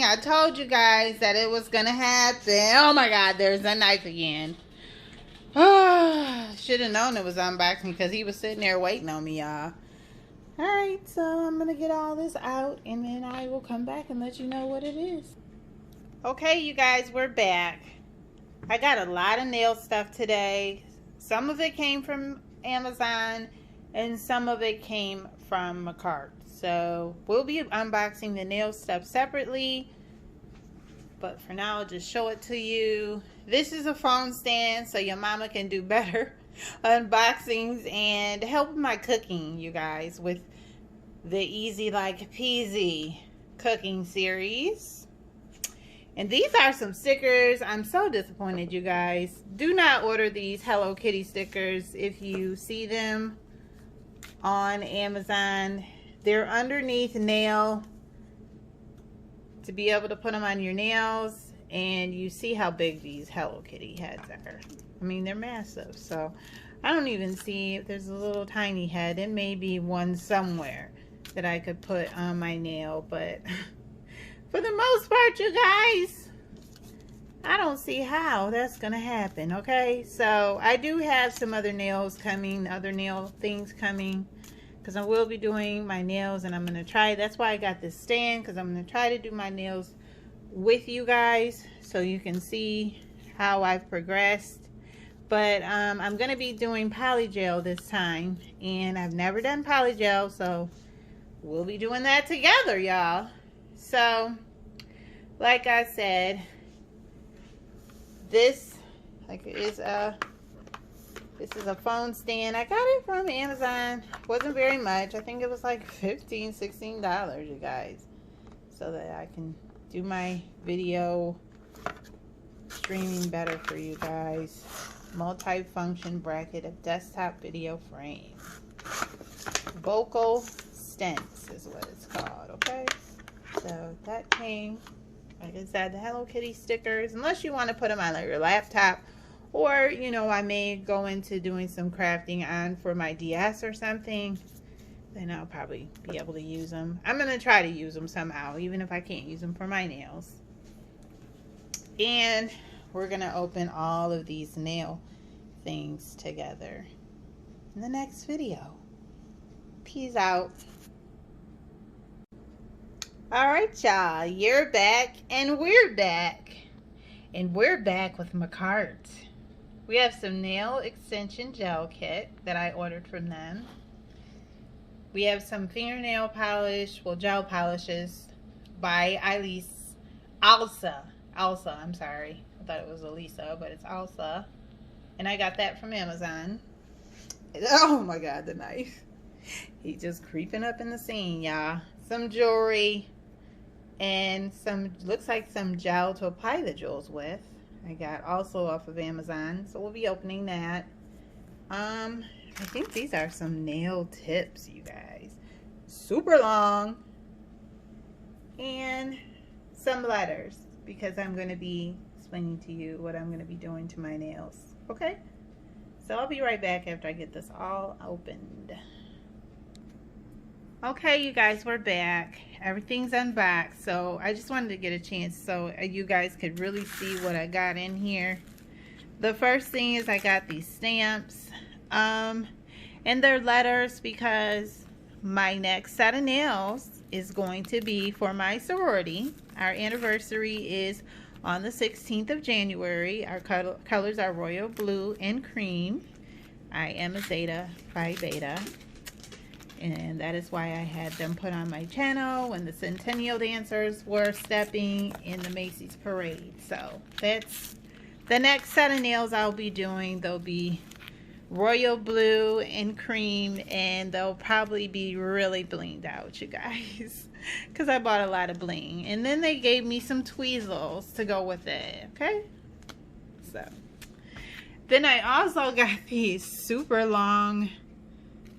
I told you guys that it was gonna happen. Oh my god, there's a knife again. Should have known it was unboxing because he was sitting there waiting on me, y'all. Alright, so I'm gonna get all this out and then I will come back and let you know what it is. Okay, you guys, we're back. I got a lot of nail stuff today. Some of it came from Amazon and some of it came from Makartt. So we'll be unboxing the nail stuff separately, but for now I'll just show it to you. This is a phone stand so your mama can do better unboxings and help my cooking, you guys, with the Easy Like Peasy cooking series. And these are some stickers. I'm so disappointed, you guys. Do not order these Hello Kitty stickers if you see them on Amazon. They're underneath nail to be able to put them on your nails, and you see how big these Hello Kitty heads are. I mean, they're massive, so I don't even see if there's a little tiny head. It may be one somewhere that I could put on my nail, but for the most part, you guys, I don't see how that's gonna happen. Okay, so I do have some other nails coming, other nail things coming, because I will be doing my nails, and I'm going to try. That's why I got this stand, because I'm going to try to do my nails with you guys so you can see how I've progressed. But I'm going to be doing polygel this time, and I've never done polygel, so we'll be doing that together, y'all. So, like I said, this is a phone stand. I got it from Amazon. Wasn't very much. I think it was like $15, $16, you guys. So that I can do my video streaming better for you guys. Multi-function bracket of desktop video frame. Vocal stents is what it's called, okay? So that came, like I said, the Hello Kitty stickers. Unless you want to put them on your laptop, or, you know, I may go into doing some crafting on for my DS or something. Then I'll probably be able to use them. I'm going to try to use them somehow, even if I can't use them for my nails. And we're going to open all of these nail things together in the next video. Peace out. Alright, y'all. You're back, and we're back. And we're back with Makartt. We have some nail extension gel kit that I ordered from them. We have some fingernail polish, well, gel polishes by Elsa, I'm sorry. I thought it was Elisa, but it's Elsa. And I got that from Amazon. Oh my god, the knife. He's just creeping up in the scene, y'all. Some jewelry and some, looks like some gel to apply the jewels with. I got also off of Amazon, so we'll be opening that. I think these are some nail tips, you guys. Super long. And some letters, because I'm going to be explaining to you what I'm going to be doing to my nails. Okay? So I'll be right back after I get this all opened. Okay, you guys, we're back. Everything's unboxed, so I just wanted to get a chance so you guys could really see what I got in here. The first thing is I got these stamps, and they're letters because my next set of nails is going to be for my sorority. Our anniversary is on the 16th of January. Our colors are royal blue and cream. I am a Zeta Phi Beta. And that is why I had them put on my channel when the Centennial dancers were stepping in the Macy's parade. So that's the next set of nails I'll be doing. They'll be royal blue and cream, and they'll probably be really blinged out, you guys, because I bought a lot of bling. And then they gave me some tweezers to go with it. Okay, so then I also got these super long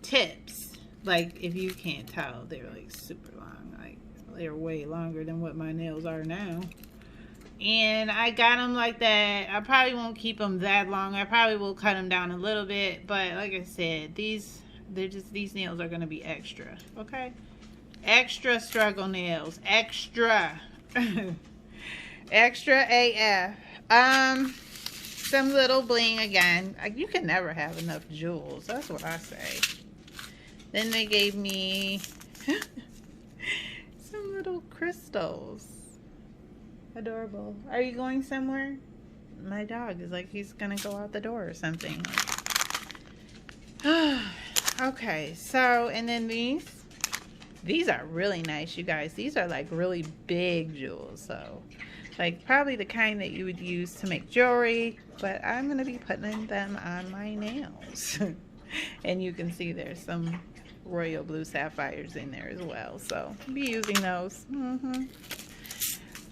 tips. Like, if you can't tell, they're like super long. Like, they're way longer than what my nails are now. And I got them like that. I probably won't keep them that long. I probably will cut them down a little bit. But like I said, these nails are going to be extra. Okay? Extra struggle nails. Extra. Extra AF. Some little bling again. You can never have enough jewels. That's what I say. Then they gave me some little crystals. Adorable. Are you going somewhere? My dog is like he's gonna go out the door or something. Okay, so and then these are really nice, you guys. These are like really big jewels, so like probably the kind that you would use to make jewelry, but I'm gonna be putting them on my nails. And you can see there's some royal blue sapphires in there as well, so I'll be using those.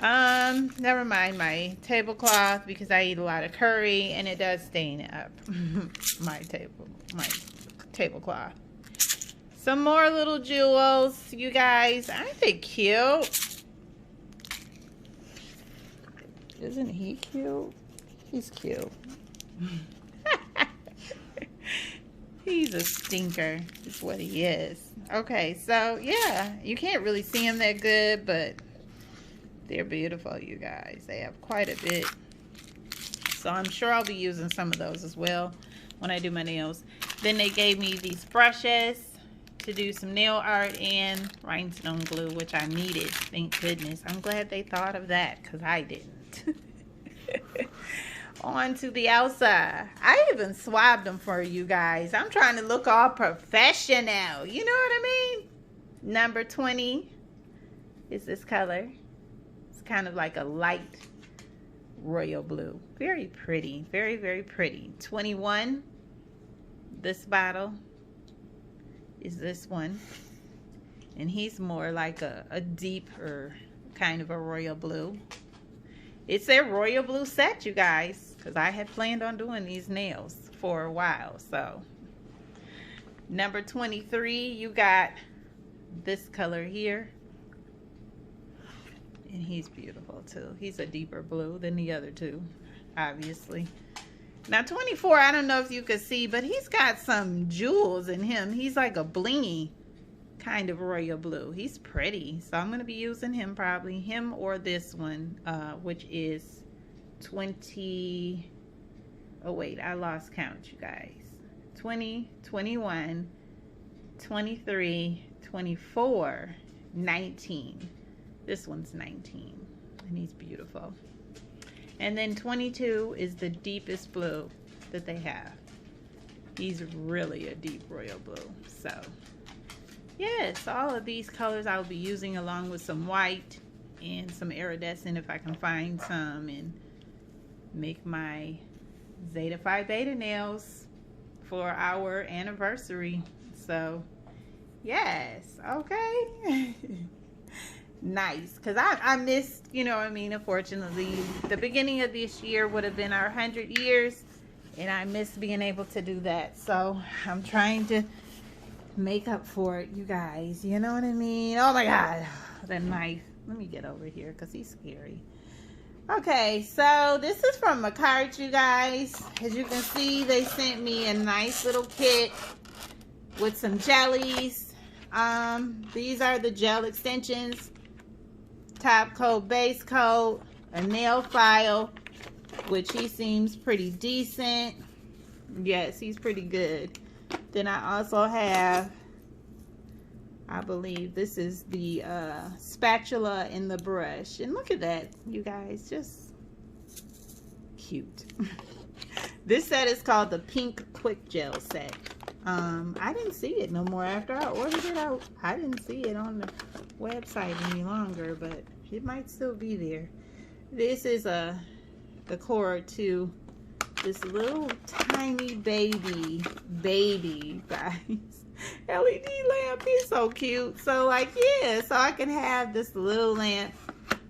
Never mind my tablecloth because I eat a lot of curry and it does stain up my tablecloth. Some more little jewels, you guys. Aren't they cute? Isn't he cute? He's cute. He's a stinker, is what he is. Okay, so yeah, you can't really see him that good, but they're beautiful, you guys. They have quite a bit. So I'm sure I'll be using some of those as well when I do my nails. Then they gave me these brushes to do some nail art and rhinestone glue, which I needed. Thank goodness. I'm glad they thought of that because I didn't. On to the outside. I even swabbed them for you guys. I'm trying to look all professional. You know what I mean? Number 20 is this color. It's kind of like a light royal blue. Very pretty. Very, very pretty. 21. This bottle is this one. And he's more like a deeper kind of a royal blue. It's their royal blue set, you guys, because I had planned on doing these nails for a while. So number 23, you got this color here, and he's beautiful too. He's a deeper blue than the other two, obviously. Now 24, I don't know if you could see, but he's got some jewels in him. He's like a blingy kind of royal blue. He's pretty, so I'm going to be using him, probably him or this one, which is 20. Oh wait, I lost count, you guys. 20, 21, 23, 24, 19. This one's 19, and he's beautiful. And then 22 is the deepest blue that they have. He's really a deep royal blue. So yes, all of these colors I'll be using along with some white and some iridescent if I can find some, and make my Zeta Phi Beta nails for our anniversary. So yes, okay. Nice, because I missed, you know what I mean, unfortunately the beginning of this year would have been our 100 years, and I missed being able to do that. So I'm trying to make up for it, you guys. You know what I mean? Oh my God, that knife. Let me get over here because he's scary. Okay, so this is from Makartt, you guys. As you can see, they sent me a nice little kit with some jellies. These are the gel extensions. Top coat, base coat, a nail file, which he seems pretty decent. Yes, he's pretty good. Then I also have, I believe this is the spatula and the brush. And look at that, you guys, just cute. This set is called the Pink Quikgel set. I didn't see it no more after I ordered it out. I didn't see it on the website any longer, but it might still be there. This is the cord to this little tiny baby guys LED lamp. He's so cute. So like, yeah, so I can have this little lamp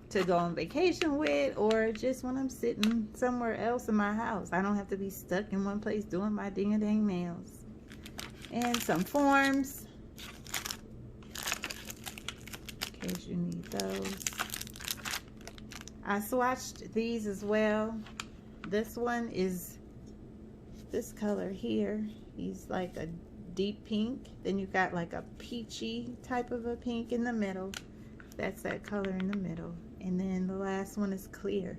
to go on vacation with, or just when I'm sitting somewhere else in my house. I don't have to be stuck in one place doing my ding-a-dang nails. And some forms in case you need those. I swatched these as well. This one is this color here. He's like a deep pink. Then you got like a peachy type of a pink in the middle. That's that color in the middle. And this one is clear.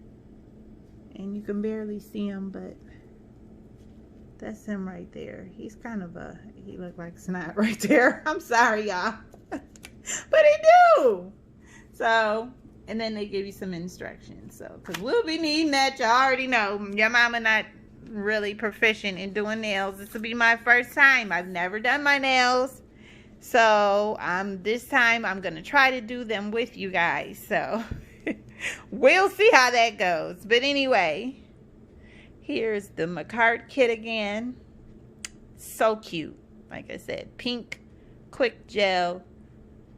And you can barely see him, but that's him right there. He's kind of he looked like snot right there. I'm sorry, y'all. But he do. So, and then they give you some instructions. So, because we'll be needing that. Y'all already know. Your mama not really proficient in doing nails. This will be my first time. I've never done my nails. So, this time I'm going to try to do them with you guys. So, we'll see how that goes. But anyway, here's the Makartt kit again. So cute. Like I said, pink Quikgel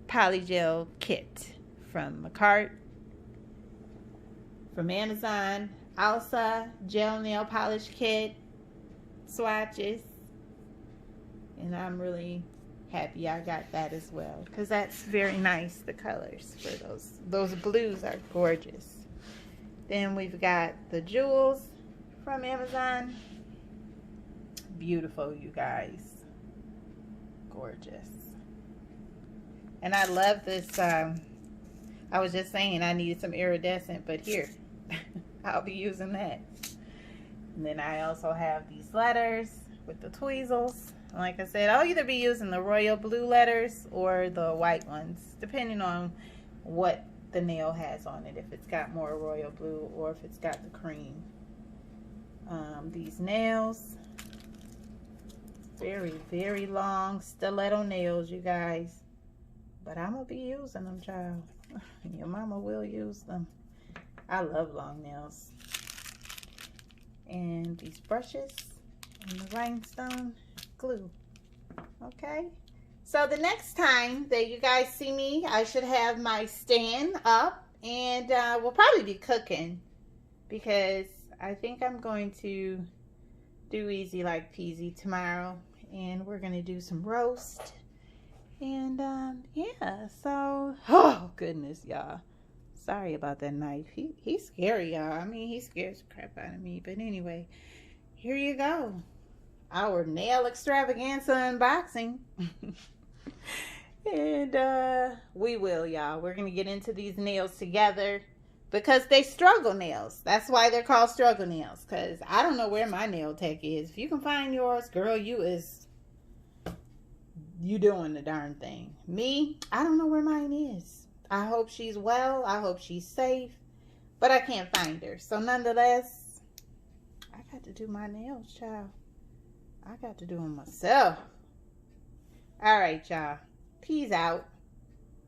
polygel kit from Makartt. From Amazon. Elsa gel nail polish kit. Swatches. And I'm really happy I got that as well, because that's very nice. The colors for those blues are gorgeous. Then we've got the jewels from Amazon. Beautiful, you guys. Gorgeous. And I love this. I was just saying I needed some iridescent, but here I'll be using that. And then I also have these letters with the tweezers. Like I said, I'll either be using the royal blue letters or the white ones, depending on what the nail has on it. If it's got more royal blue or if it's got the cream. These nails, very, very long stiletto nails, you guys. But I'm going to be using them, child. Your mama will use them. I love long nails. And these brushes and the rhinestone glue. Okay, so the next time that you guys see me, I should have my stand up, and we'll probably be cooking, because I think I'm going to do easy like peasy tomorrow, and we're gonna do some roast. And yeah, so oh goodness, y'all, sorry about that knife. He's scary, y'all. I mean, he scares the crap out of me. But anyway, here you go, our nail extravaganza unboxing. And we will, y'all. We're gonna get into these nails together, because they struggle nails. That's why they're called struggle nails, because I don't know where my nail tech is. If you can find yours, girl, you doing the darn thing. Me, I don't know where mine is. I hope she's well. I hope she's safe, but I can't find her. So nonetheless, I got to do my nails, child. I got to do them myself. All right, y'all. Peace out.